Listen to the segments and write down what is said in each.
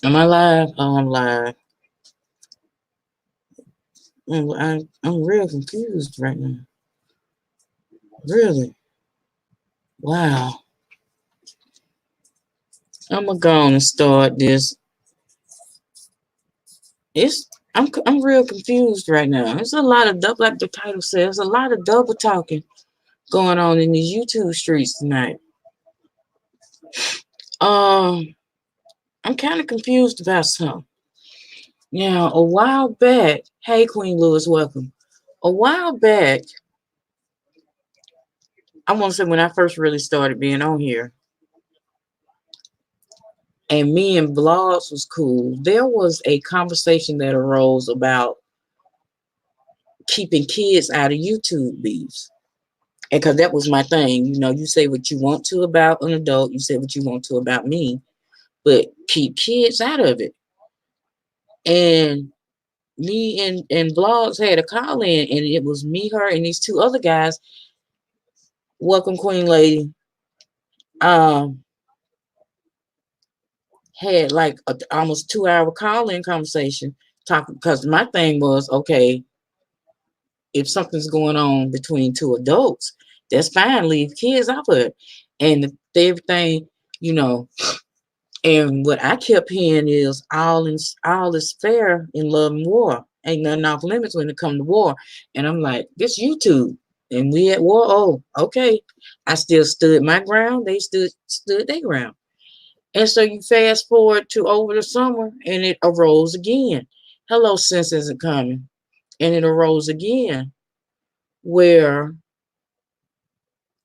Am I live? Oh, I'm live. I'm real confused right now. Really? Wow. I'm gonna go on and start this. I'm real confused right now. There's a lot of double, like the title says, a lot of double talking going on in these YouTube streets tonight. Um, I'm kind of confused about something. Now, a while back, hey Queen Lewis, welcome. A while back, I want to say when I first really started being on here, and me and blogs was cool, there was a conversation that arose about keeping kids out of YouTube beefs. And because that was my thing, you say what you want to about an adult, you say what you want to about me, but keep kids out of it. And me and blogs had a call in, and it was me, her, and these two other guys. Welcome, Queen Lady. Had like a almost 2 hour call-in conversation talking, because my thing was, okay, if something's going on between two adults, that's fine, leave kids out of it. And everything, you know, and what I kept hearing is all is fair in love and war. Ain't nothing off limits when it comes to war. And I'm like, this YouTube and we at war. Oh, okay. I still stood my ground. They stood their ground. And so you fast forward to over the summer and it arose again. Hello, sense isn't coming. And it arose again where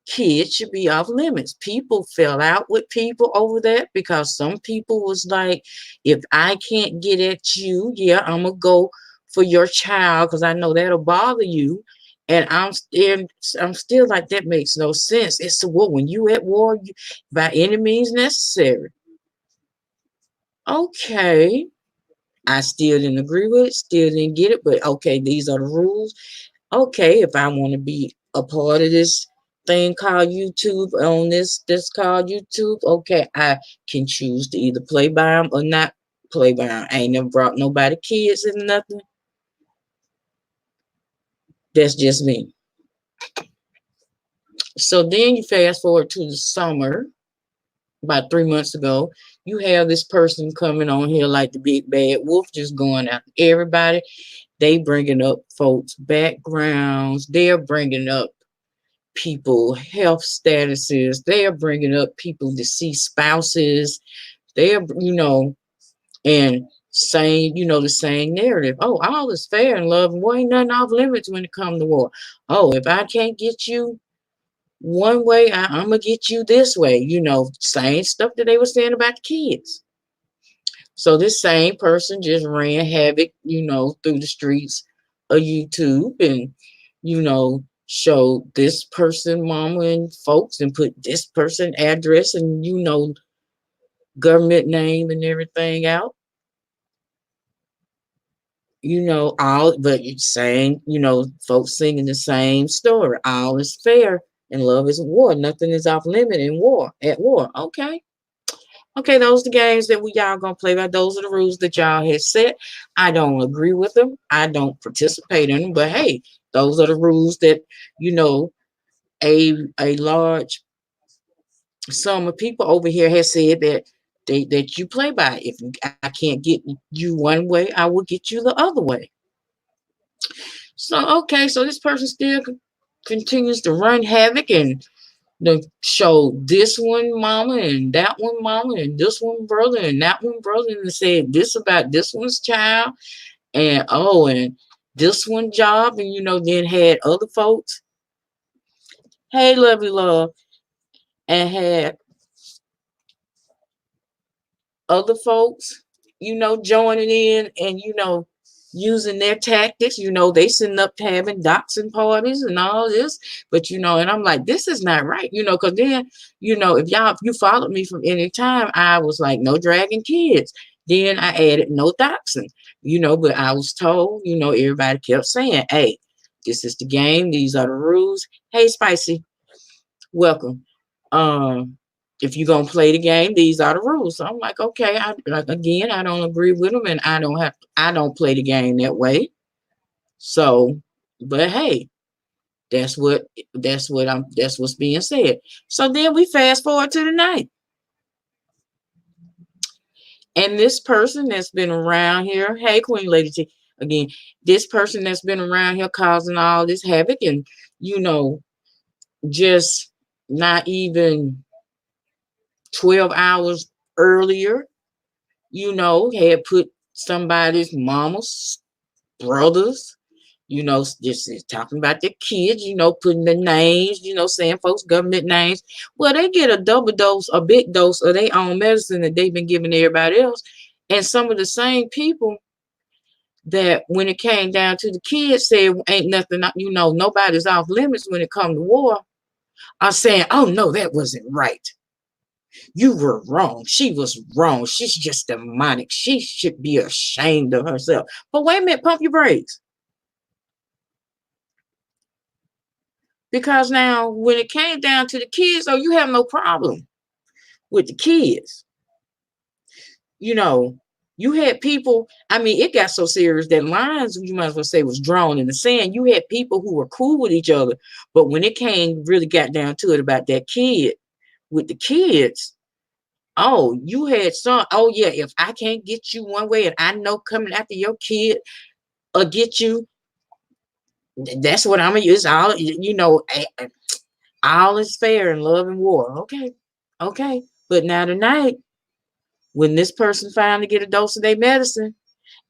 kids should be off limits. People fell out with people over that because some people was like, if I can't get at you, yeah, I'm gonna go for your child because I know that'll bother you. And I'm still like, that makes no sense. It's a war. When you at war, you, by any means necessary. Okay. I still didn't agree with it, still didn't get it, but okay, these are the rules. Okay, if I want to be a part of this thing called YouTube on this called YouTube, okay, I can choose to either play by them or not play by them. I ain't never brought nobody kids and nothing. That's just me. So then you fast forward to the summer, about 3 months ago, you have this person coming on here like the big bad wolf, just going after everybody. They bringing up folks' backgrounds. They're bringing up people health statuses. They are bringing up people deceased spouses. They're, and saying, the same narrative. Oh, all is fair in love and war. Ain't nothing off limits when it comes to war. Oh, if I can't get you one way, I'm going to get you this way. Same stuff that they were saying about the kids. So this same person just ran havoc, through the streets of YouTube and, showed this person mama and folks and put this person address and, government name and everything out. All, but saying, folks singing the same story. All is fair and love is war. Nothing is off limit in war, at war. Okay. Okay, those are the games that we y'all gonna play by. Those are the rules that y'all had set. I don't agree with them. I don't participate in them. But hey, those are the rules that a large sum of people over here has said that you play by. If I can't get you one way, I will get you the other way. So okay, so this person still continues to run havoc and show this one mama and that one mama and this one brother and that one brother and said this about this one's child and this one job and then had other folks, hey lovely love, and had other folks joining in and using their tactics. They sitting up having doxing parties and all this, but and I'm like, this is not right, because then, if you followed me from any time, I was like, no dragging kids. Then I added no doxing, but I was told, everybody kept saying, hey, this is the game, these are the rules. Hey, Spicy, welcome. If you're gonna play the game, these are the rules. So I'm like, okay, again, I don't agree with them, and I don't play the game that way. So, but hey, that's that's what's being said. So then we fast forward to the night. And this person that's been around here, hey, Queen Lady T, again, this person that's been around here causing all this havoc and, you know, just not even 12 hours earlier, had put somebody's mama's brothers, just talking about their kids, putting the names, saying folks' government names. Well, they get a double dose, a big dose of their own medicine that they've been giving everybody else. And some of the same people that when it came down to the kids said ain't nothing, nobody's off limits when it comes to war, are saying, oh no, that wasn't right. You were wrong. She was wrong. She's just demonic. She should be ashamed of herself. But wait a minute, pump your brakes. Because now when it came down to the kids, you have no problem with the kids. You had people, it got so serious that lines, you might as well say, was drawn in the sand. You had people who were cool with each other, but when it really got down to it about that kid, with the kids, you had some, yeah, if I can't get you one way and I know coming after your kid or get you, that's what I'm going to use. All is fair in love and war. Okay. But now tonight, when this person finally get a dose of their medicine,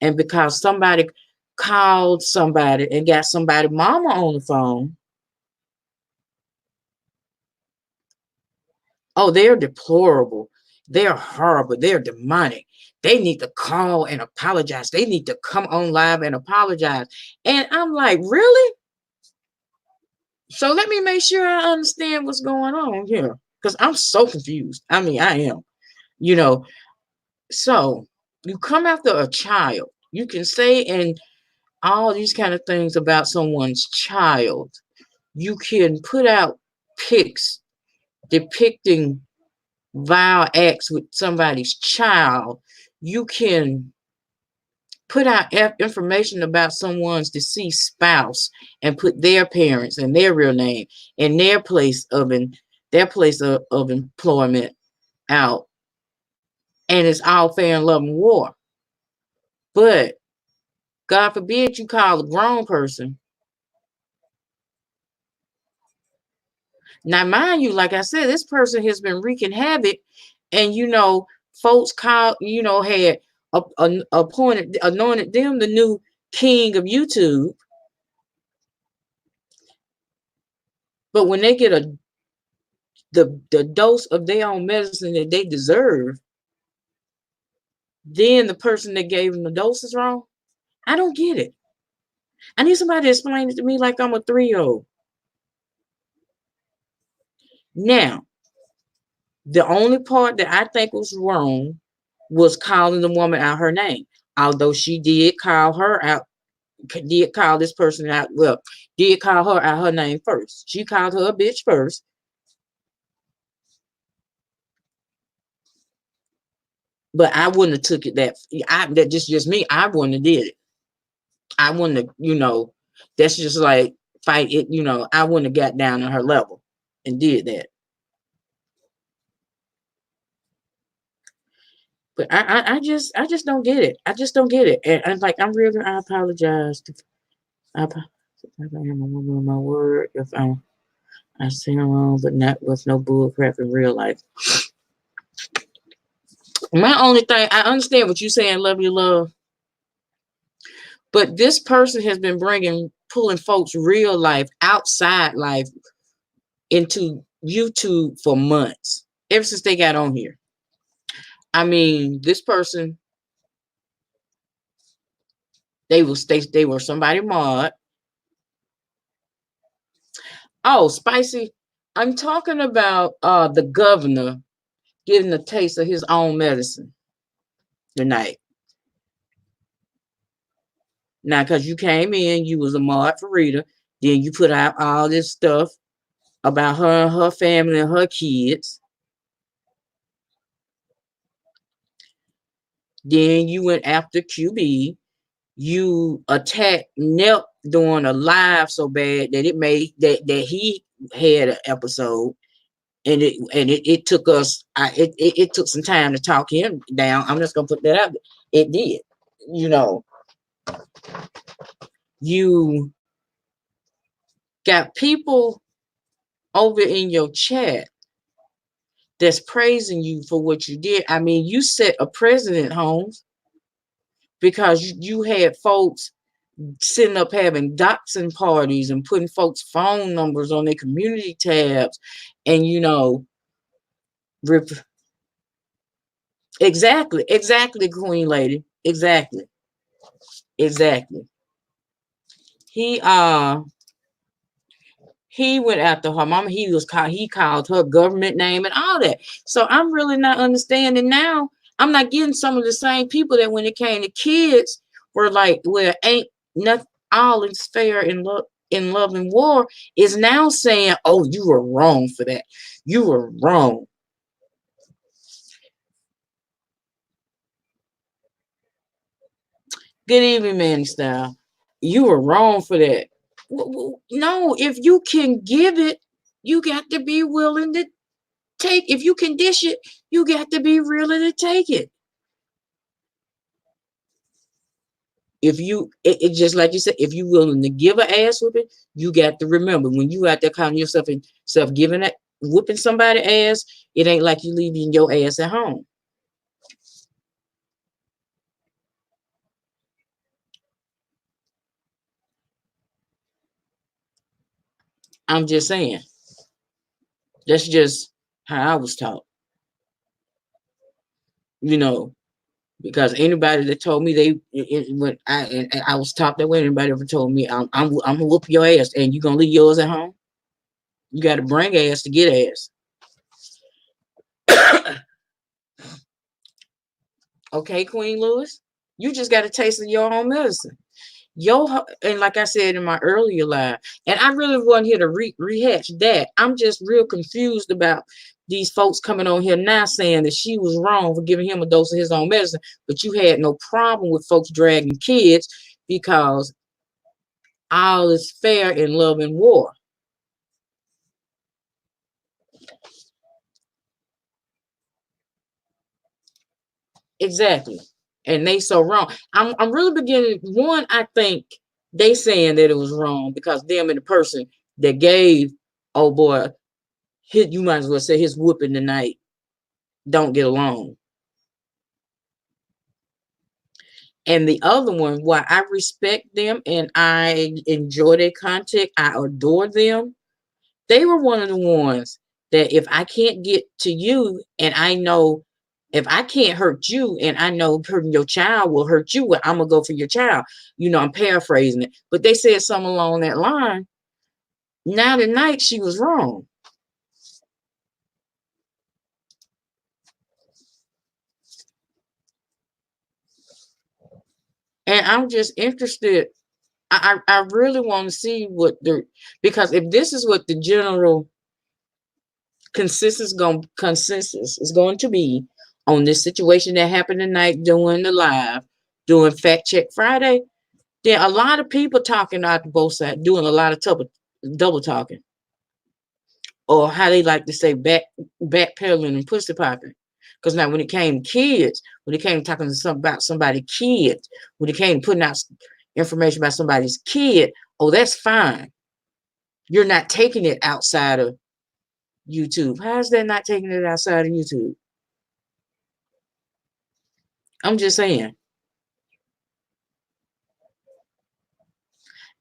and because somebody called somebody and got somebody mama on the phone, they're deplorable. They're horrible. They're demonic. They need to call and apologize. They need to come on live and apologize. And I'm like, really? So let me make sure I understand what's going on here, because I'm so confused. I am, So you come after a child. You can say and all these kind of things about someone's child. You can put out pics depicting vile acts with somebody's child. You can put out information about someone's deceased spouse and put their parents and their real name and their place of employment out, and it's all fair and love and war. But God forbid you call a grown person. Now, mind you, like I said, this person has been wreaking havoc, and folks had anointed them the new king of YouTube. But when they get the dose of their own medicine that they deserve, then the person that gave them the dose is wrong. I don't get it. I need somebody to explain it to me like I'm a 3-year-old. Now, the only part that I think was wrong was calling the woman out her name. Although she did call her out, did call this person out, did call her out her name first. She called her a bitch first. But I wouldn't have took it that just me. I wouldn't have did it. I wouldn't have, that's just like fight it, I wouldn't have got down on her level and did that. But I just don't get it. I just don't get it. And I'm like, I apologize. I am a woman of my word. If I say wrong, but not with no bull crap in real life. My only thing, I understand what you're saying, love you, love. But this person has been pulling folks' real life, outside life, into YouTube for months, ever since they got on here. This person, they were somebody mod. Oh, spicy. I'm talking about the governor getting a taste of his own medicine tonight. Now, because you came in, you was a mod for Rita, then you put out all this stuff about her and her family and her kids. Then you went after QB. You attacked Nep doing a live so bad that it made that he had an episode, and it took us it took some time to talk him down. I'm just gonna put that out there. It did. You know, you got people over in your chat that's praising you for what you did. I mean, you set a precedent, Holmes, because you had folks sitting up having doxing parties and putting folks' phone numbers on their community tabs, and exactly, Queen Lady, exactly. He he went after her mama. He called her government name and all that. So I'm really not understanding now. I'm not getting some of the same people that when it came to kids were like, well, ain't nothing all is fair in love and war, is now saying, oh, you were wrong for that. You were wrong. Good evening, man style. You were wrong for that. No, if you can give it, you got to be willing to take. If you can dish it, you got to be willing to take it. If you, it just like you said, if you willing to give an ass whooping, you got to remember when you out there calling yourself and self giving that whooping somebody ass, it ain't like you leaving your ass at home. I'm just saying. That's just how I was taught. You know, because anybody that told me when I was taught that way, anybody ever told me I'm gonna whoop your ass and you gonna leave yours at home, you got to bring ass to get ass. Okay, Queen Lewis, you just got a taste of your own medicine. And like I said in my earlier live, and I really wasn't here to rehash that. I'm just real confused about these folks coming on here now saying that she was wrong for giving him a dose of his own medicine, but you had no problem with folks dragging kids because all is fair in love and war. Exactly. And they so wrong. I'm really beginning. One, I think they saying that it was wrong because them and the person that gave, oh boy, you might as well say his whooping tonight don't get along. And the other one, while I respect them and I enjoy their content, I adore them. They were one of the ones that if I can't get to you and I know if I can't hurt you and I know hurting your child will hurt you, well, I'm gonna go for your child. I'm paraphrasing it, but they said something along that line. Now tonight she was wrong. And I'm just interested. I really want to see because if this is what the general consensus is going to be on this situation that happened tonight doing the live, doing Fact Check Friday, then a lot of people talking out to both sides, doing a lot of double talking, or how they like to say backpedaling and pussy popping. Because now when it came to kids, when it came to talking to about somebody's kids, when it came to putting out information about somebody's kid, oh, that's fine. You're not taking it outside of YouTube. How is that not taking it outside of YouTube? I'm just saying.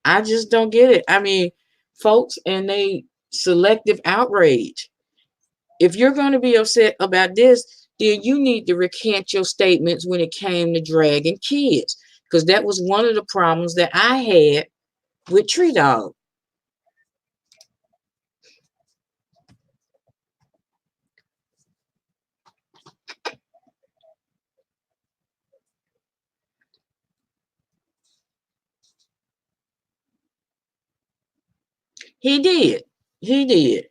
I just don't get it. I mean, folks, and they selective outrage. If you're going to be upset about this, then you need to recant your statements when it came to dragging kids, because that was one of the problems that I had with Tree Dog. He did. He did.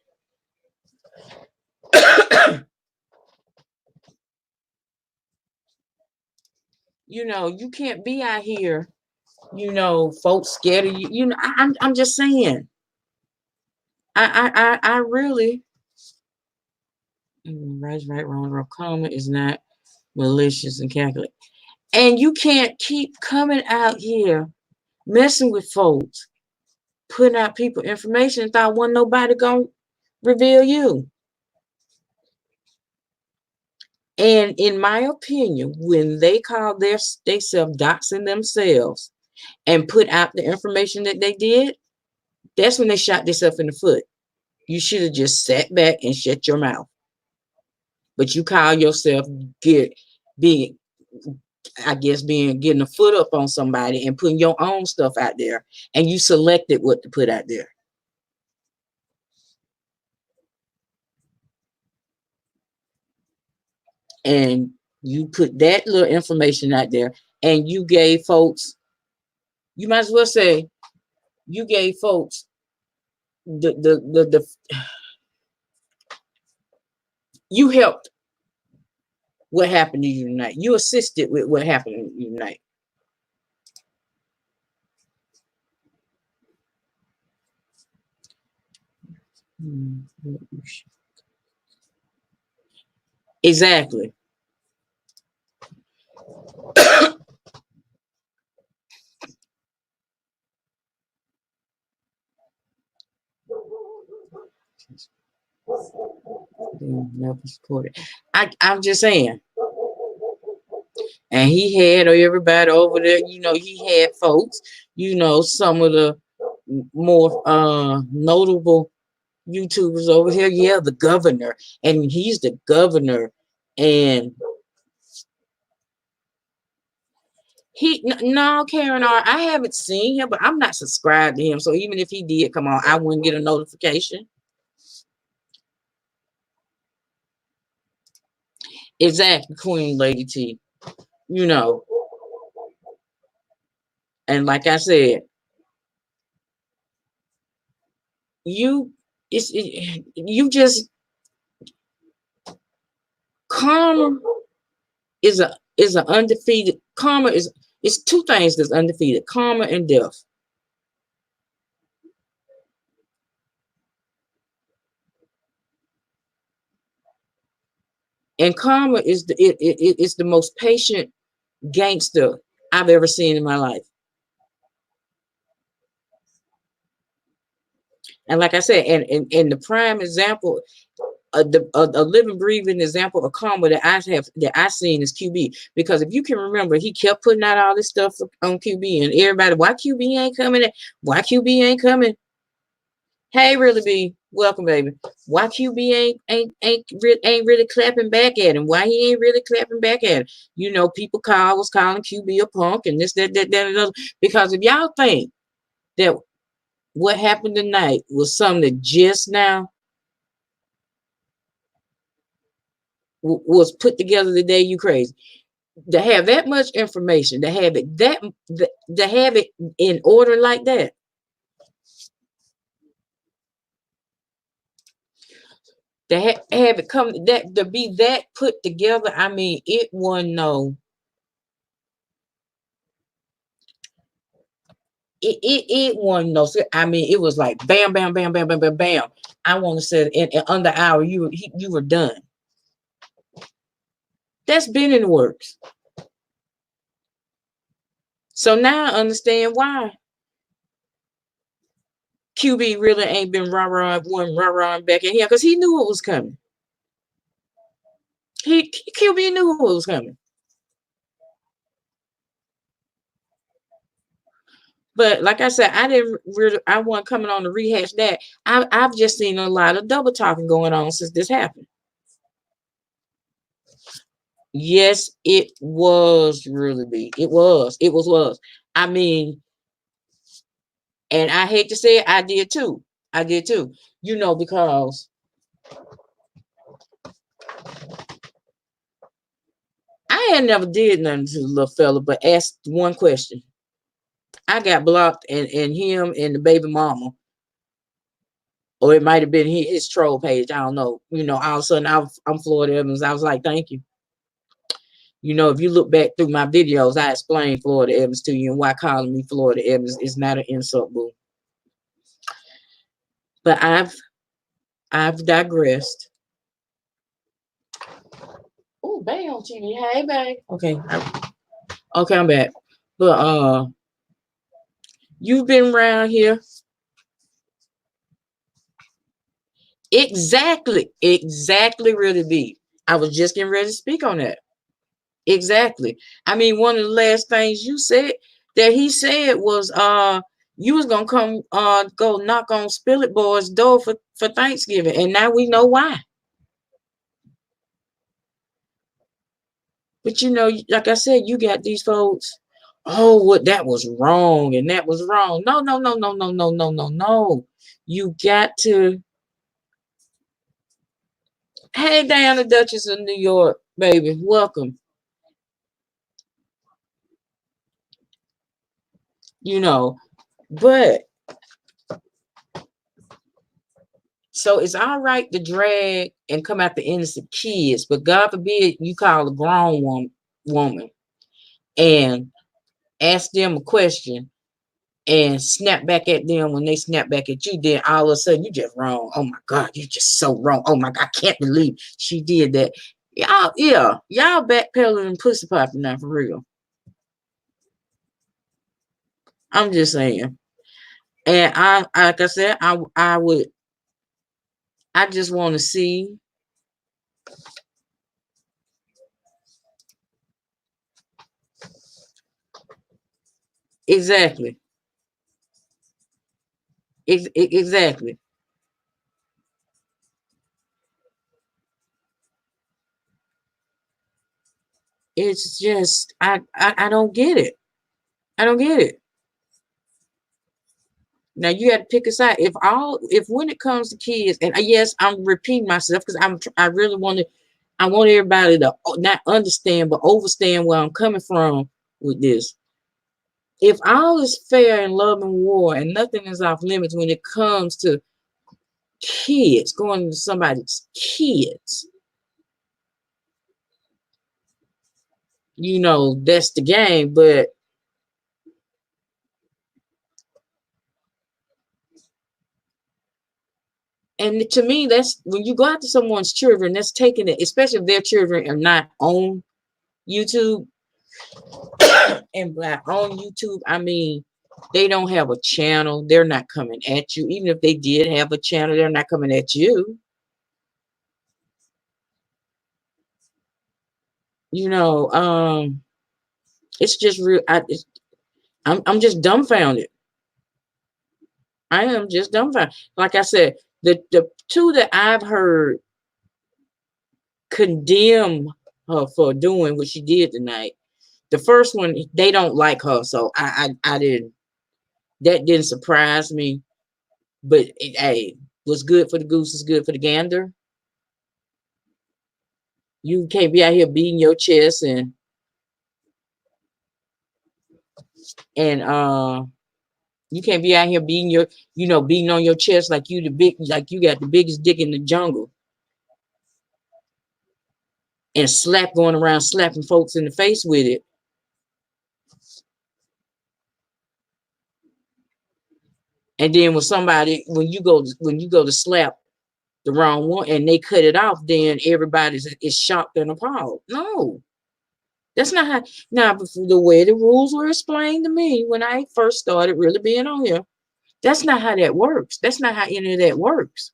You can't be out here, folks scared of you. I'm just saying. I really right, wrong, comma is not malicious and calculate. And you can't keep coming out here messing with folks, putting out people information, thought wasn't nobody gonna reveal you. And in my opinion, when they call themselves doxing themselves and put out the information that they did, that's when they shot themselves in the foot. You should have just sat back and shut your mouth. But you call yourself being getting a foot up on somebody and putting your own stuff out there, and you selected what to put out there. And you put that little information out there, and you gave folks, you might as well say, you gave folks the you helped what happened to you tonight. You assisted with what happened to you tonight. Exactly. Never supported. I'm just saying. And he had everybody over there, he had folks, some of the more notable YouTubers over here. Yeah, the governor, and he's the governor, and no, Karen R, I haven't seen him, but I'm not subscribed to him. So even if he did come on, I wouldn't get a notification. Exactly, Queen Lady T. And like I said, you just karma is an undefeated. Karma is it's two things that's undefeated: karma and death. And karma is it's the most patient gangster I've ever seen in my life. And like I said, and the prime example, a living, breathing example of karma that I seen is QB. Because if you can remember, he kept putting out all this stuff on QB, and everybody, why QB ain't coming? Why QB ain't coming? Hey, really B, welcome, baby. Why QB ain't really clapping back at him? Why he ain't really clapping back at him? People was calling QB a punk and this, that, and other. Because if y'all think that what happened tonight was something that just now was put together today, you crazy. To have that much information, to have it to have it in order like that. To have it come that to be that put together, I mean, it wasn't no. It wasn't no. I mean, it was like bam, bam, bam, bam, bam, bam, bam. I want to say in under an hour you were done. That's been in the works. So now I understand why QB really ain't been rah-rah back in here, because he knew it was coming. QB knew it was coming. But like I said, I wasn't coming on to rehash that. I've just seen a lot of double talking going on since this happened. Yes, it was really big. It was. I mean, and I hate to say it, I did too. Because I had never did nothing to the little fella but asked one question. I got blocked, and him and the baby mama Or it might have been his troll page. I don't know. You know, all of a sudden I'm Florida Evans. I was like, thank you. You know, if you look back through my videos, I explained Florida Evans to you and why calling me Florida Evans is not an insult, boo. But I've digressed. Oh, babe on TV. Hey, babe. Okay. Okay, I'm back. But you've been around here. Exactly. Exactly, really be. I was just getting ready to speak on that. Exactly. I mean, one of the last things you said that he said was you was gonna come go knock on Spillet Boy's door for Thanksgiving, and now we know why. But you know, like I said, you got these folks. Oh, what that was wrong, and that was wrong. No, no, no, no, no, no, no, no, no. You got to. Hey, Diana Duchess of New York, baby, welcome. You know, but so it's all right to drag and come after innocent kids, but God forbid you call a grown woman and ask them a question and snap back at them when they snap back at you, then all of a sudden you just wrong. Oh my God, you just so wrong. Oh my God, I can't believe she did that. Y'all, yeah, y'all backpedaling and pussy popping now for real. I'm just saying. And I like I said, I just want to see exactly. Exactly. It's just I don't get it. I don't get it. Now you got to pick a side. If when it comes to kids, and yes, I'm repeating myself because I really I want everybody to not understand but understand where I'm coming from with this. If all is fair in love and war and nothing is off limits when it comes to kids going to somebody's kids, you know, that's the game. But and to me, that's when you go after someone's children, that's taking it, especially if their children are not on YouTube. And by on YouTube, I mean they don't have a channel. They're not coming at you. Even if they did have a channel, they're not coming at you. You know, it's just real. I'm just dumbfounded. I am just dumbfounded. Like I said, the two that I've heard condemn her for doing what she did tonight. The first one, they don't like her, so I didn't. That didn't surprise me. But hey, what's good for the goose is good for the gander. You can't be out here beating your chest and you can't be out here beating your beating on your chest like you got the biggest dick in the jungle and going around slapping folks in the face with it. And then when you go to slap the wrong one and they cut it off, then everybody is shocked and appalled. No, that's not how. Now, the way the rules were explained to me when I first started really being on here, that's not how that works. That's not how any of that works.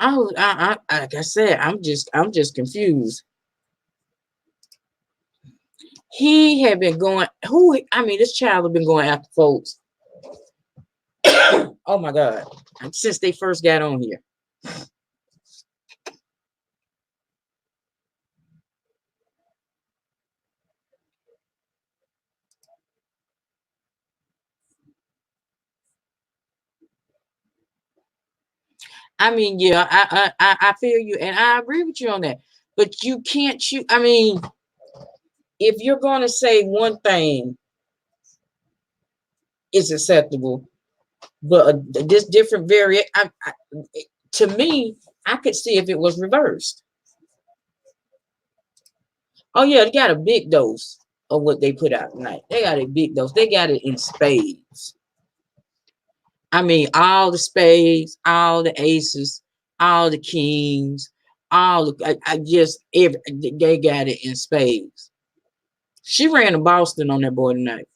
Like I said, I'm just confused. He had been going. I mean, this child had been going after folks. Oh my God! Since they first got on here. I mean, yeah, I feel you, and I agree with you on that. But you can't shoot. I mean, if you're going to say one thing, is acceptable. But this different variant, to me, I could see if it was reversed. Oh yeah, they got a big dose of what they put out tonight. They got a big dose. They got it in spades. I mean, all the spades, all the aces, all the kings, all the I just every they got it in spades. She ran to Boston on that boy tonight.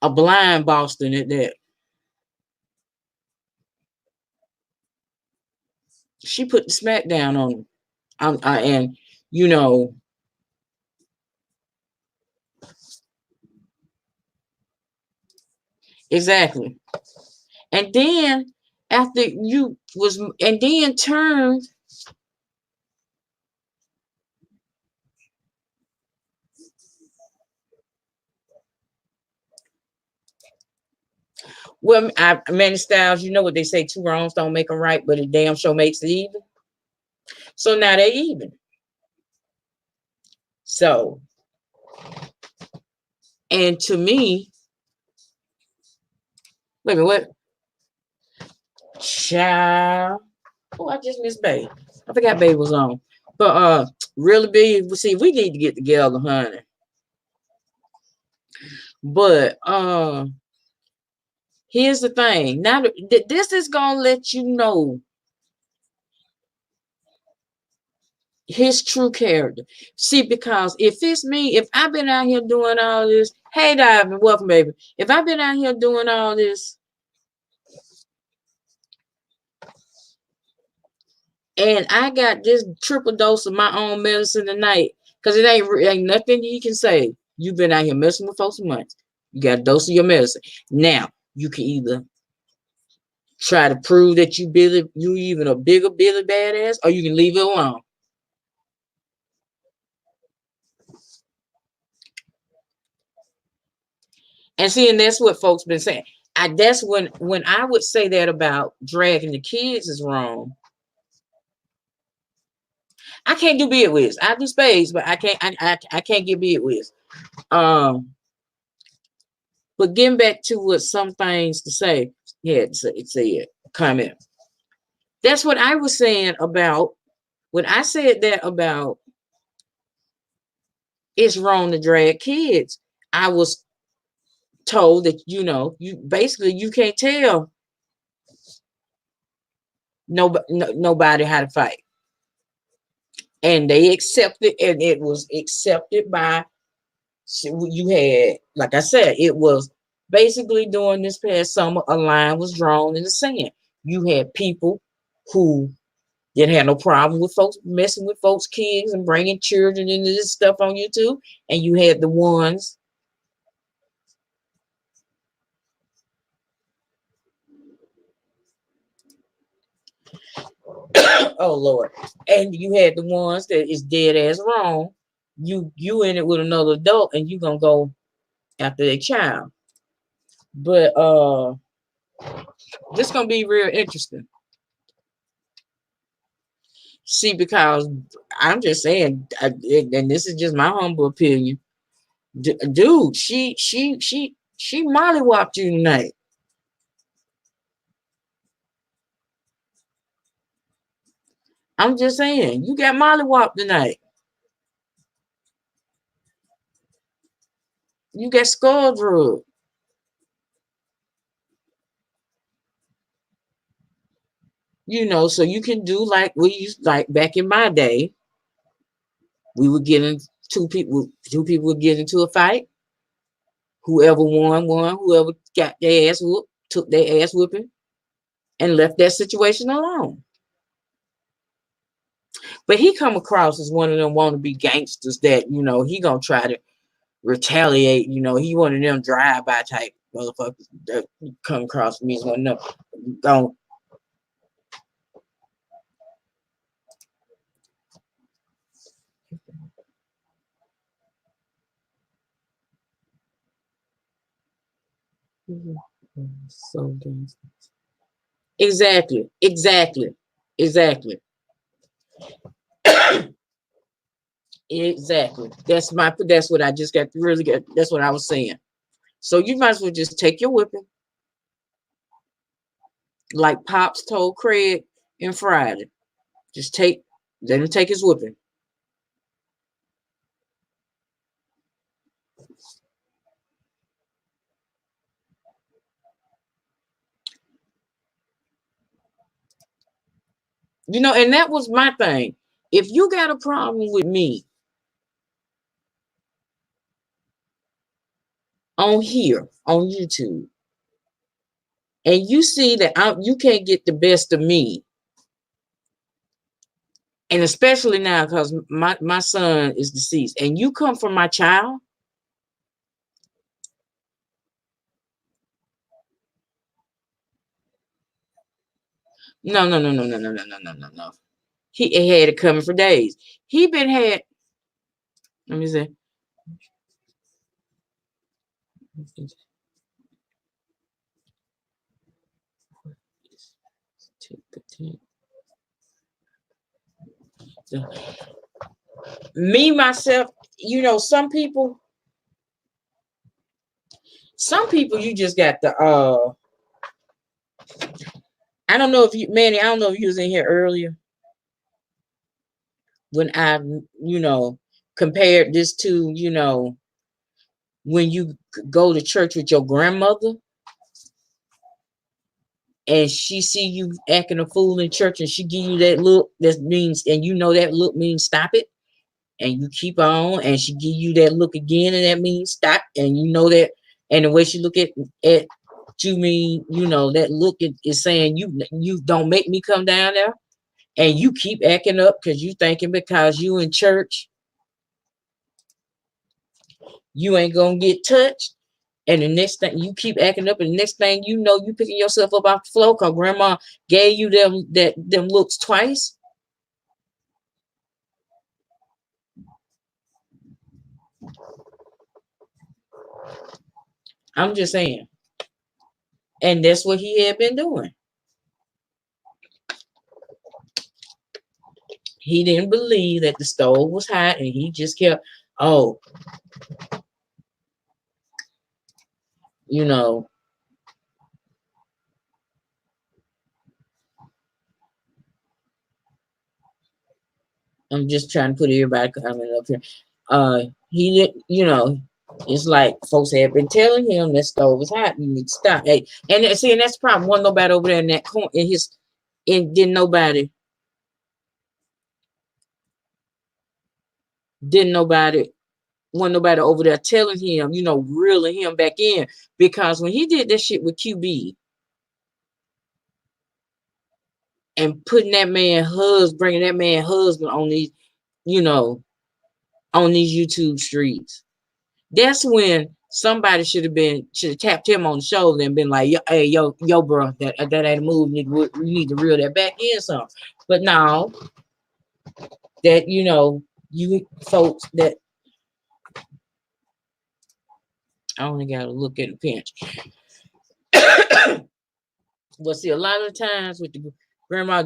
A blind Boston at that. She put the smack down on him. And you know, exactly. And then after you was and then turned. Well, Manny Styles, you know what they say, two wrongs don't make them right, but a damn show makes it even. So now they even. So, and to me, wait a minute, what? Child. Oh, I just missed Babe. I forgot Babe was on. But really big. See, we need to get together, honey. But here's the thing. Now this is gonna let you know his true character. See, because if it's me, if I've been out here doing all this, hey Diamond, welcome, baby. If I've been out here doing all this and I got this triple dose of my own medicine tonight, because it ain't nothing you can say. You've been out here messing with folks for months. You got a dose of your medicine. Now you can either try to prove that you even a bigger Billy badass, or you can leave it alone. And see, and that's what folks been saying. That's when I would say that about dragging the kids is wrong. I can't do bid whiz. I do spades, but I can't get bid whiz. Um, but getting back to what some things to say, yeah, it said comment. That's what I was saying about when I said that about it's wrong to drag kids. I was told that you basically you can't tell nobody how to fight, and they accepted, and it was accepted by. You had, like I said, it was basically during this past summer, a line was drawn in the sand. You had people who didn't have no problem with folks messing with folks' kids and bringing children into this stuff on YouTube, and you had the ones. Oh Lord, and you had the ones that is dead ass wrong. You in it with another adult, and you gonna go after their child. But this gonna be real interesting. See, because I'm just saying, and this is just my humble opinion, dude. She mollywopped you tonight. I'm just saying, you got mollywopped tonight. You got skull drug. So you can do like we used, like back in my day. We would get in two people would get into a fight. Whoever won. Whoever got their ass whooped took their ass whooping and left that situation alone. But he come across as one of them wannabe gangsters that he gonna try to retaliate. He one of them drive-by type motherfuckers that come across me as one of them. Don't. So gangster. Exactly. Exactly. That's what I just got really got. That's what I was saying. So you might as well just take your whipping, like Pops told Craig and Friday. Just let him take his whipping. And that was my thing. If you got a problem with me on here on YouTube, and you see that you can't get the best of me, and especially now because my son is deceased, and you come from my child, no, no, no, no, no, no, no, no, no, no, no. He had it coming for days. He been had. Let me see. Me myself, some people you just got the I don't know if you Manny, I don't know if you was in here earlier when I compared this to when you go to church with your grandmother and she see you acting a fool in church and she give you that look that means, and that look means stop it, and you keep on, and she give you that look again and that means stop, and that, and the way she look at you mean that look is saying you don't make me come down there, and you keep acting up because you thinking because you in church you ain't gonna get touched. And the next thing you keep acting up, and the next thing you picking yourself up off the floor because grandma gave you them looks twice. I'm just saying. And that's what he had been doing. He didn't believe that the stove was hot, and he just kept, oh, you know, I'm just trying to put everybody coming up here. He didn't, it's like folks had been telling him that stove was hot. You need to stop. Hey, and see, and that's the problem. Wasn't nobody over there in that corner didn't nobody wasn't nobody over there telling him, reeling him back in. Because when he did that shit with QB and putting bringing that man husband on these, on these YouTube streets, that's when somebody should have tapped him on the shoulder and been like, hey, yo, bro, that ain't a move. You need to reel that back in some. But now that, you folks that I only got to look at the pinch. Well, see, a lot of the times with the grandma,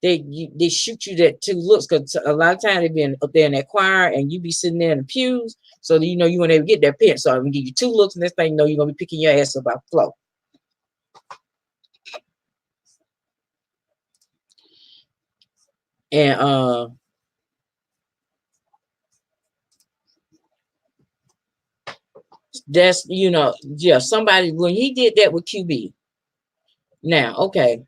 they shoot you that two looks, because a lot of times they been up there in that choir and you be sitting there in the pews, so that you won't able to get that pinch. So I'm gonna give you two looks, and next thing you know, you're gonna be picking your ass up off the floor. And that's yeah, somebody when he did that with QB. Now, okay.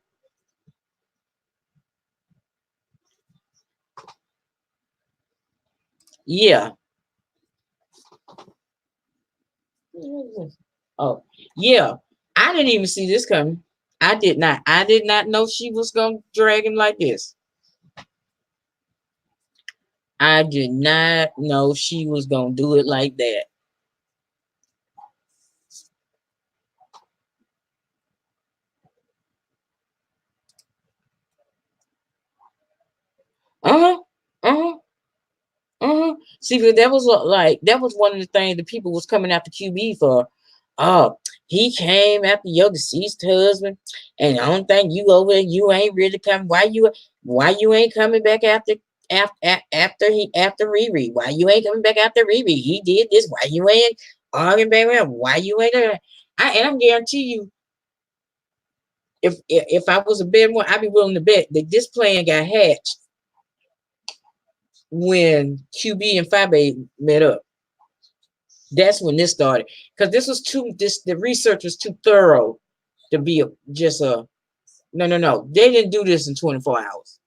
Yeah. Oh, yeah. I didn't even see this coming. I did not. I did not know she was gonna drag him like this. I did not know she was gonna do it like that. Uh-huh. Uh-huh. Uh-huh. See, but that was one of the things that people was coming after QB for. Oh, he came after your deceased husband, and I don't think you over there, you ain't really coming. Why you ain't coming back after Riri, why you ain't coming back after Riri? He did this. Why you ain't arguing back with him? Why you ain't? And I'm guarantee you, if I was a bet one, I'd be willing to bet that this plan got hatched when QB and Fabe met up. That's when this started, because the research was too thorough to be just a no. They didn't do this in 24 hours.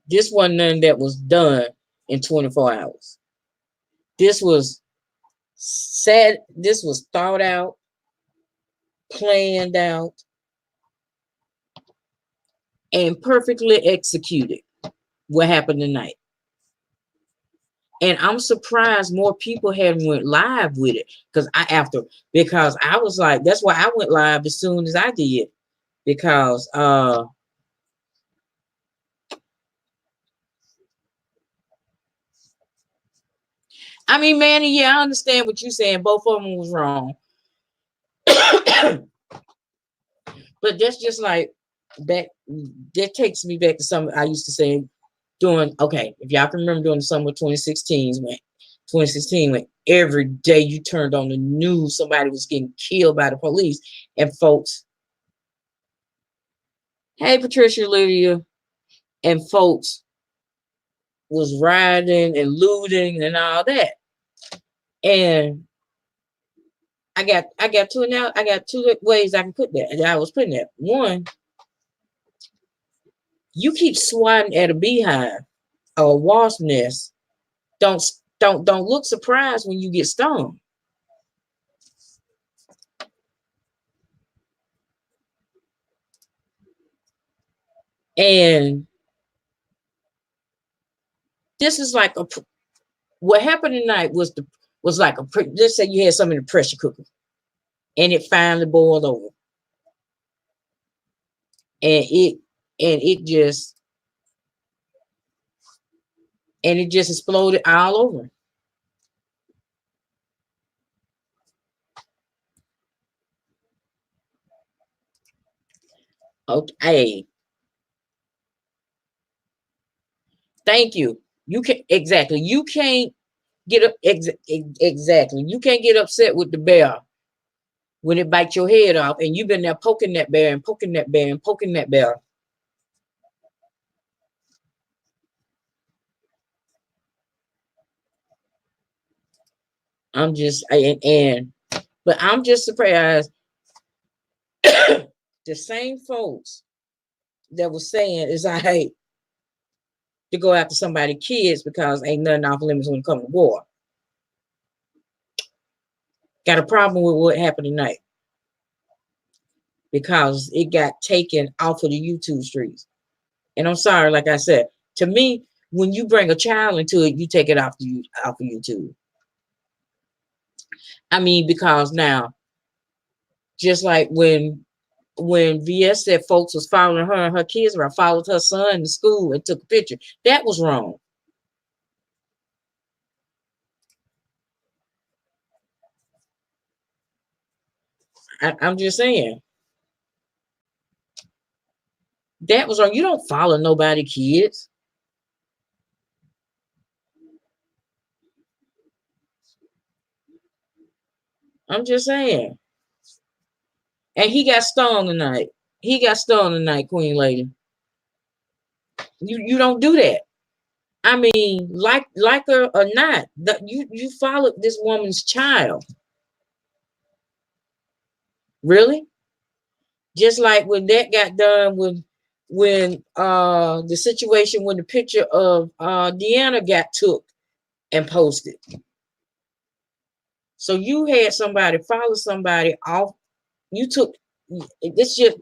This wasn't nothing that was done in 24 hours. This was said. This was thought out, planned out, and perfectly executed. What happened tonight? And I'm surprised more people hadn't went live with it, because I was like, that's why I went live as soon as I did, because I mean, Manny, yeah, I understand what you're saying. Both of them was wrong. But that's just like back. That takes me back to something I used to say if y'all can remember during the summer of 2016, when every day you turned on the news, somebody was getting killed by the police, and folks, hey, Patricia, Lydia, and folks was rioting and looting and all that. And I got two ways I can put that. And I was putting that. One, you keep swatting at a beehive or a wasp nest. Don't look surprised when you get stung. And this is like what happened tonight was like let's say you had something in the pressure cooker and it finally boiled over. And it just exploded all over. Okay. Thank you. You can't get up exactly. You can't get upset with the bear when it bites your head off, and you've been there poking that bear and poking that bear and poking that bear. I'm just but I'm just surprised the same folks that was saying is I hate to go after somebody's kids because ain't nothing off limits when it comes to war. Got a problem with what happened tonight because it got taken off of the YouTube streets. And I'm sorry, like I said, to me, when you bring a child into it, you take it off of YouTube. I mean, because now, just like when VS said folks was following her and her kids, or I followed her son to school and took a picture, that was wrong. I'm just saying. That was wrong. You don't follow nobody kids. I'm just saying. And he got stung tonight. Queen Lady. You don't do that. I mean, like her or not, you followed this woman's child. Really? Just like when that got done when the situation when the picture of Deanna got took and posted. So you had somebody follow somebody off. You took this just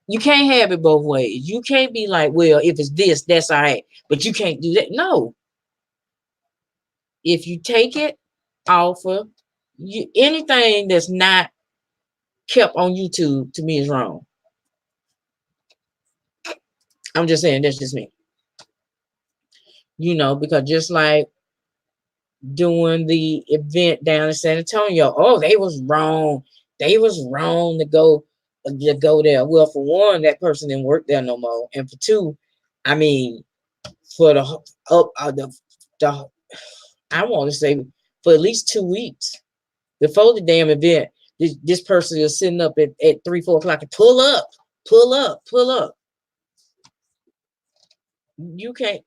you can't have it both ways. You can't be like, well, if it's this, that's all right, but you can't do that. No. If you take it off of anything that's not kept on YouTube, to me is wrong. I'm just saying, that's just me. Because just like doing the event down in San Antonio. Oh, they was wrong. They was wrong to go there. Well, for one, that person didn't work there no more, and for two, I mean, for the up the I want to say for at least 2 weeks before the damn event, this person is sitting up at 3, 4 o'clock and pull up, pull up, pull up. You can't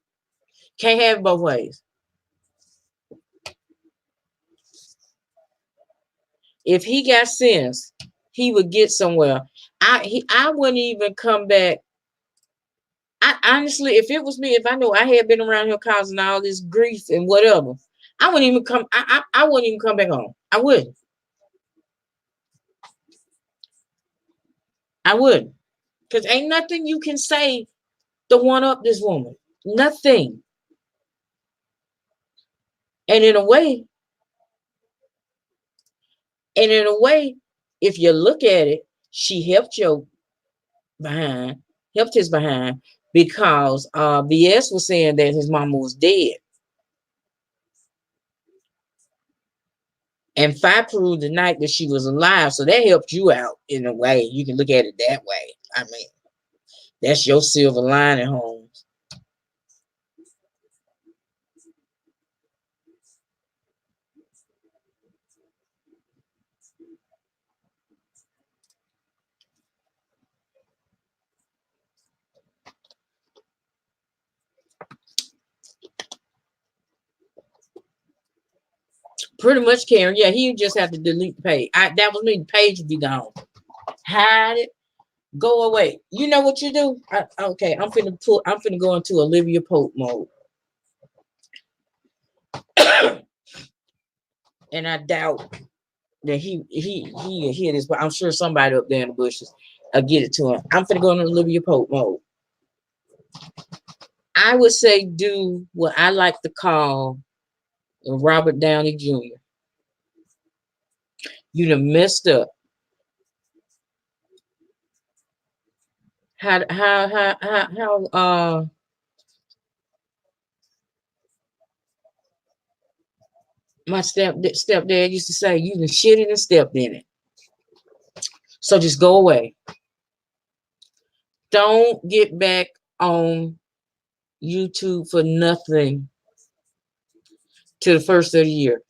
have it both ways. If he got sense, he would get somewhere. I wouldn't even come back. I honestly, if it was me, if I knew I had been around here causing all this grief and whatever, I wouldn't even come. I wouldn't even come back home. I wouldn't. I wouldn't. Because ain't nothing you can say to one up this woman. Nothing. And in a way, if you look at it, she helped your behind, helped his behind because BS was saying that his mama was dead. And Fi proved the night that she was alive. So that helped you out in a way. You can look at it that way. I mean, that's your silver lining, Holmes. Pretty much, Karen. Yeah, he just have to delete the page. That was me. The page would be gone. Hide it. Go away. You know what you do? Okay, I'm finna go into Olivia Pope mode. And I doubt that he hear this, but I'm sure somebody up there in the bushes will get it to him. I'm finna go into Olivia Pope mode. I would say do what I like to call Robert Downey Jr. You done messed up. How my stepdad used to say, you done shit it and stepped in it. So just go away. Don't get back on YouTube for nothing to the first of the year.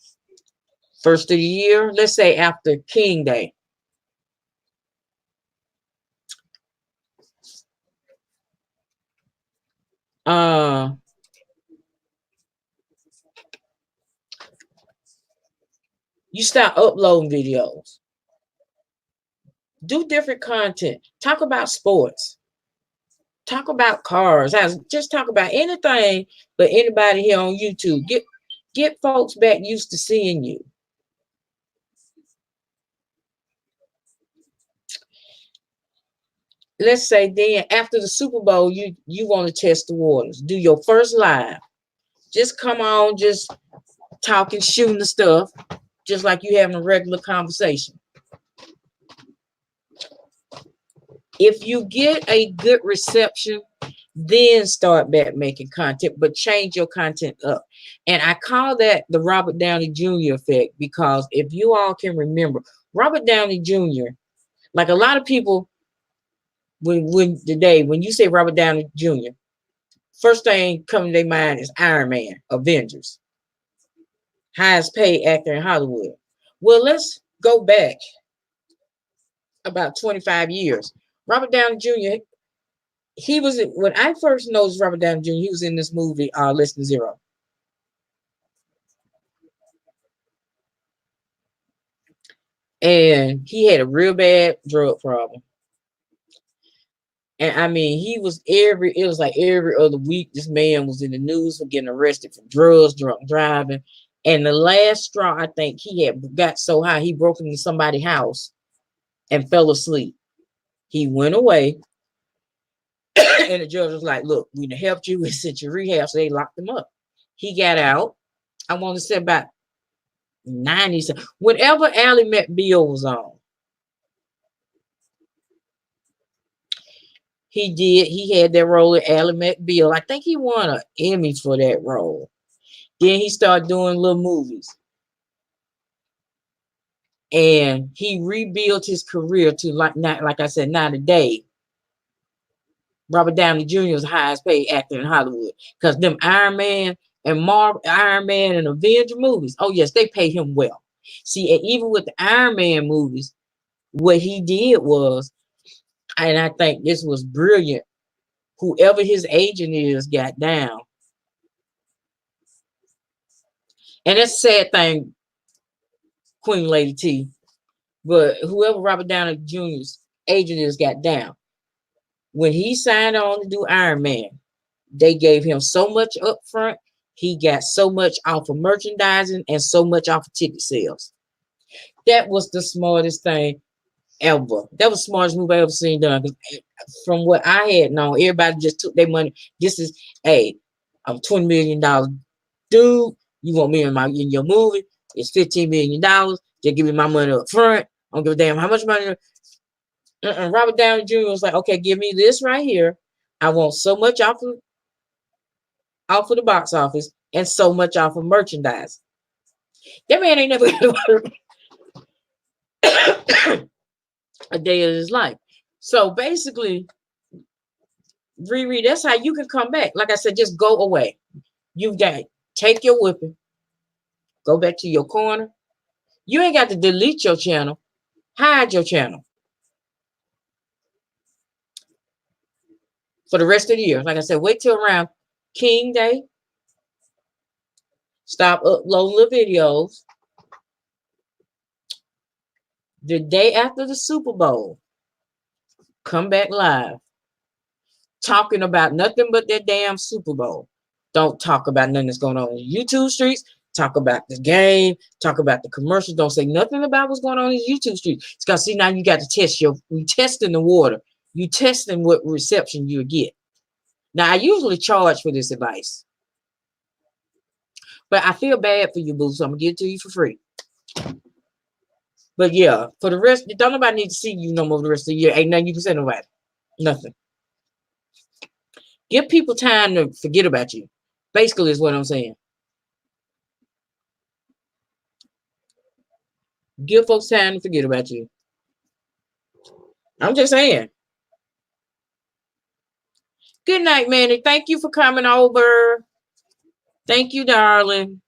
First of the year, let's say after King Day. You start uploading videos. Do different content. Talk about sports. Talk about cars. Just talk about anything but anybody here on YouTube. Get folks back used to seeing you. Let's say then after the Super Bowl, you want to test the waters. Do your first live. Just come on, just talking, shooting the stuff, just like you having a regular conversation. If you get a good reception, then start back making content, but change your content up. And I call that the Robert Downey Jr. effect, because if you all can remember, Robert Downey Jr., like a lot of people, when you say Robert Downey Jr., first thing coming to their mind is Iron Man, Avengers, highest paid actor in Hollywood. Well, let's go back about 25 years. Robert Downey Jr., he was, when I first noticed Robert Downey Jr., he was in this movie, Less Than Zero. And he had a real bad drug problem. And I mean, it was like every other week, this man was in the news for getting arrested for drugs, drunk driving. And the last straw, I think he had got so high, he broke into somebody's house and fell asleep. He went away. And the judge was like, look, we helped you, we sent you rehab. So they locked him up. He got out. I want to say about 90. Whenever Ally McBeal was on, he did. He had that role with Ally McBeal. I think he won an Emmy for that role. Then he started doing little movies. And he rebuilt his career to like I said, now today, Robert Downey Jr. is the highest paid actor in Hollywood. Because them Iron Man and Avenger movies, oh yes, they pay him well. See, and even with the Iron Man movies, what he did was, and I think this was brilliant, whoever his agent is got down. And that's a sad thing, Queen Lady T. But whoever Robert Downey Jr.'s agent is got down. When he signed on to do Iron Man, they gave him so much up front. He got so much off of merchandising and so much off of ticket sales. That was the smartest thing ever. That was the smartest move I ever seen done. From what I had known, everybody just took their money. This is, hey, I'm $20 million dude. You want me in your movie? It's $15 million. Just give me my money up front. I don't give a damn how much money. Robert Downey Jr. was like, okay, give me this right here. I want so much off of the box office and so much off of merchandise. That man ain't never gonna work a day of his life. So basically, Riri, that's how you can come back. Like I said, just go away. You've got take your whipping, go back to your corner. You ain't got to delete your channel, hide your channel for the rest of the year. Like I said, wait till around King Day. Stop uploading the videos. The day after the Super Bowl, come back live. Talking about nothing but that damn Super Bowl. Don't talk about nothing that's going on in YouTube streets. Talk about the game. Talk about the commercials. Don't say nothing about what's going on in YouTube streets. It's because, see, now you got to test you testing the water. You testing what reception you get. Now, I usually charge for this advice. But I feel bad for you, boo, so I'm going to give it to you for free. But yeah, for the rest, don't nobody need to see you no more the rest of the year. Ain't nothing you can say to nobody. Nothing. Give people time to forget about you. Basically is what I'm saying. Give folks time to forget about you. I'm just saying. Good night, Manny. Thank you for coming over. Thank you, darling.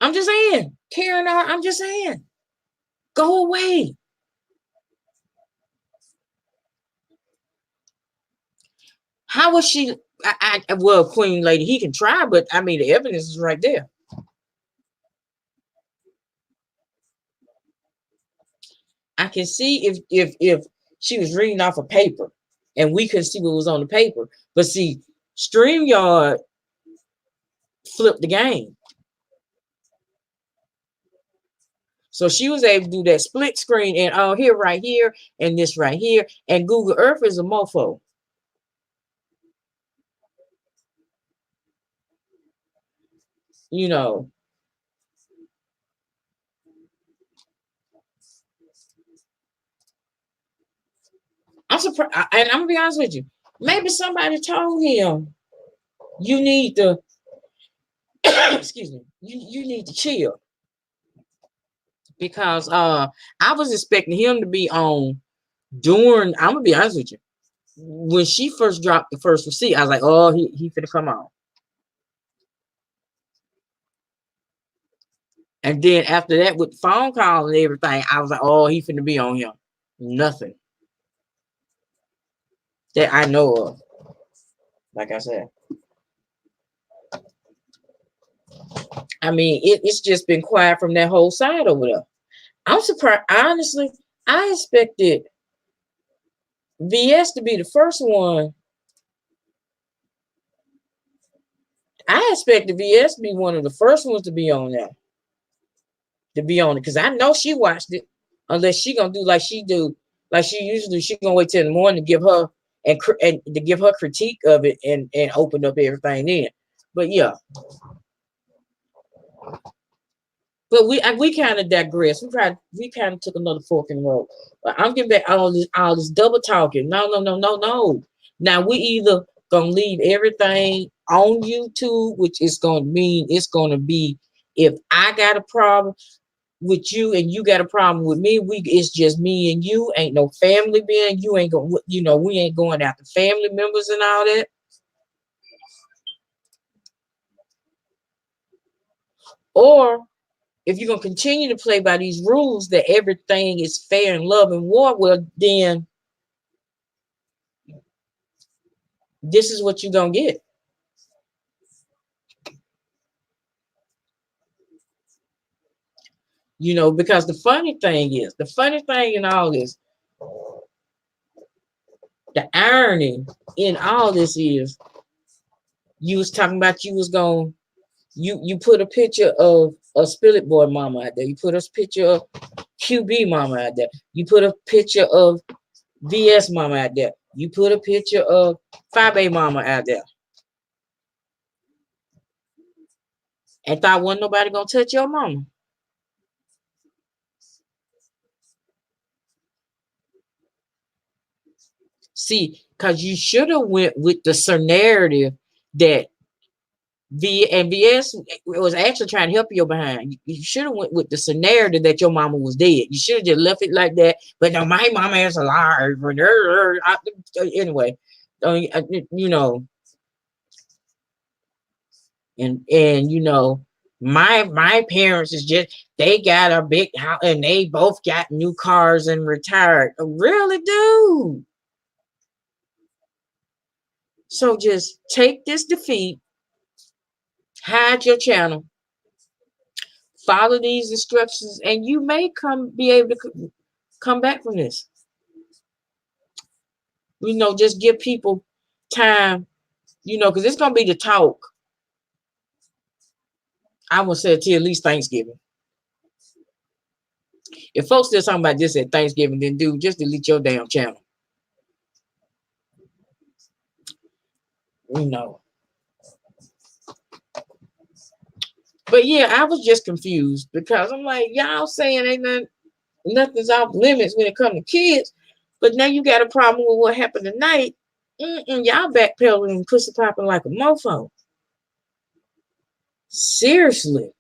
I'm just saying. Karen, I'm just saying. Go away. How was she? Well, Queen Lady, he can try, but I mean, the evidence is right there. I can see if she was reading off a paper and we couldn't see what was on the paper. But see, StreamYard flipped the game. So she was able to do that split screen and oh, here, right here, and this right here. And Google Earth is a mofo. You know. I'm surprised, and I'm gonna be honest with you. Maybe somebody told him you need to excuse me, you need to chill. Because I was expecting him to be on during, I'm gonna be honest with you. When she first dropped the first receipt, I was like, oh, he finna come on. And then after that, with the phone call and everything, I was like, oh, he finna be on him. Nothing that I know of. Like I said. I mean, it's just been quiet from that whole side over there. I'm surprised. Honestly, I expected VS to be the first one. I expected VS to be one of the first ones to be on there. To be on it. Because I know she watched it. Unless she gonna do like she do. Like she usually, she gonna wait till the morning to give her and to give her critique of it and open up everything in. But yeah. But we kind of digress. We kind of took another fork in the road. But I'm getting back all this double talking. No. Now we either gonna leave everything on YouTube, which is going to mean it's going to be, if I got a problem with you and you got a problem with me, it's just me and you. Ain't no family being. You ain't going. We ain't going after family members and all that. Or if you're gonna continue to play by these rules that everything is fair and love and war, well, then this is what you're gonna get. Because the funny thing in all this, the irony in all this is, you was talking about you was going, you put a picture of a Spillet Boy mama out there. You put a picture of QB mama out there. You put a picture of VS mama out there. You put a picture of 5A mama out there. And thought wasn't nobody gonna touch your mama. See, because you should have went with the narrative that VS was actually trying to help you behind. You should have went with the narrative that your mama was dead. You should have just left it like that. But no, my mama is alive. Anyway, and my parents is just, they got a big house and they both got new cars and retired. Really, dude? So just take this defeat, hide your channel, follow these instructions, and you may be able to come back from this. Just give people time, because it's gonna be the talk. I would say till at least Thanksgiving. If folks still talking about this at Thanksgiving, then dude, just delete your damn channel. But yeah, I was just confused because I'm like, y'all saying ain't nothing's off limits when it comes to kids, but now you got a problem with what happened tonight. Y'all backpedaling and pussy popping like a mofo. Seriously.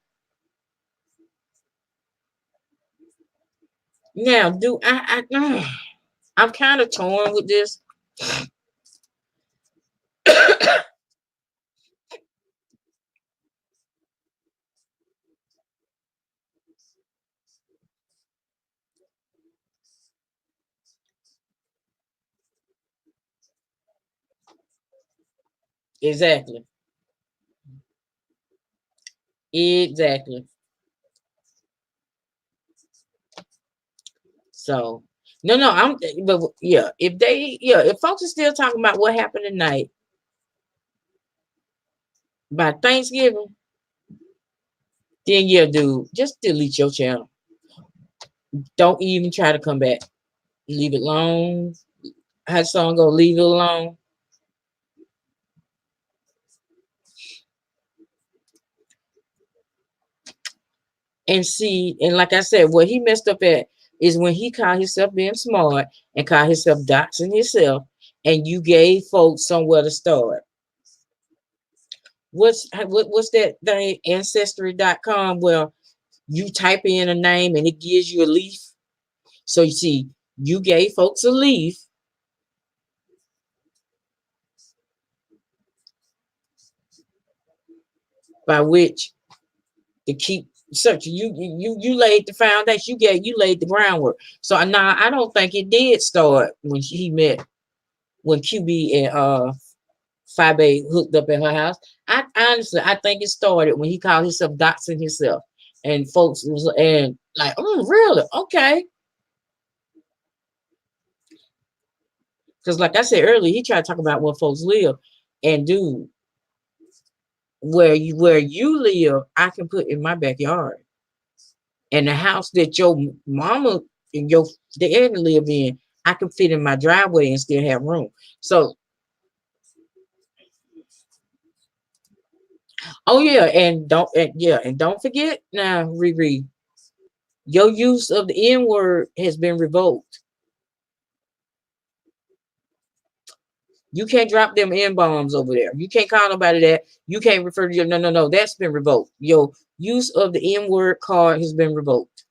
Now, do I'm kind of torn with this. Exactly. Exactly. So no, but yeah, if folks are still talking about what happened tonight by Thanksgiving, then yeah, dude, just delete your channel. Don't even try to come back. Leave it alone. How the song go? Leave it alone. And see, and like I said, what he messed up at is when he called himself being smart and called himself doxing himself, and you gave folks somewhere to start. What's that thing, ancestry.com? Well, you type in a name and it gives you a leaf. So you see, you gave folks a leaf by which to keep searching. You laid the foundation. You laid the groundwork. So now I don't think it did start when he met, when QB and 5A hooked up at her house. I honestly, I think it started when he called himself doxing himself, and folks was and like, oh, really? Okay. Because like I said earlier, he tried to talk about where folks live, and dude, where you live, I can put in my backyard, and the house that your mama and your dad live in, I can fit in my driveway and still have room. So, oh yeah, and don't forget now, Riri, your use of the N word has been revoked. You can't drop them N-bombs over there. You can't call nobody that. You can't refer to your no. That's been revoked. Your use of the N-word card has been revoked.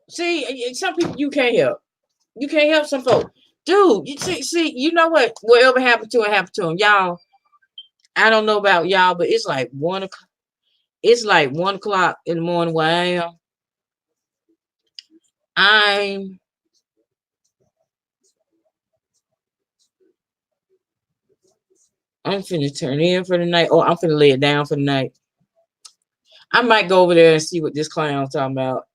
See, some people you can't help. You can't help some folks. Dude, you see, you know what? Whatever happened to it happened to him. Y'all, I don't know about y'all, but it's like 1 o'clock. It's like 1 o'clock in the morning where I am. I'm I'm finna turn in for the night. Oh, I'm finna lay it down for the night. I might go over there and see what this clown's talking about.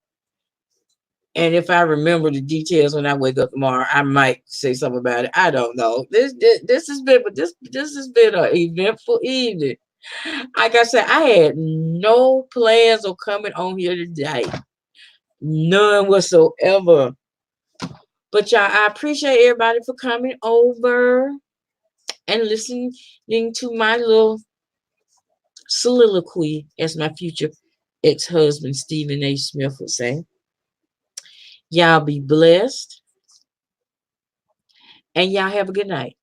And if I remember the details when I wake up tomorrow, I might say something about it. I don't know. This has been, but this has been an eventful evening. Like I said, I had no plans of coming on here today, none whatsoever. But y'all, I appreciate everybody for coming over and listening to my little soliloquy, as my future ex-husband Stephen A. Smith would say. Y'all be blessed, and y'all have a good night.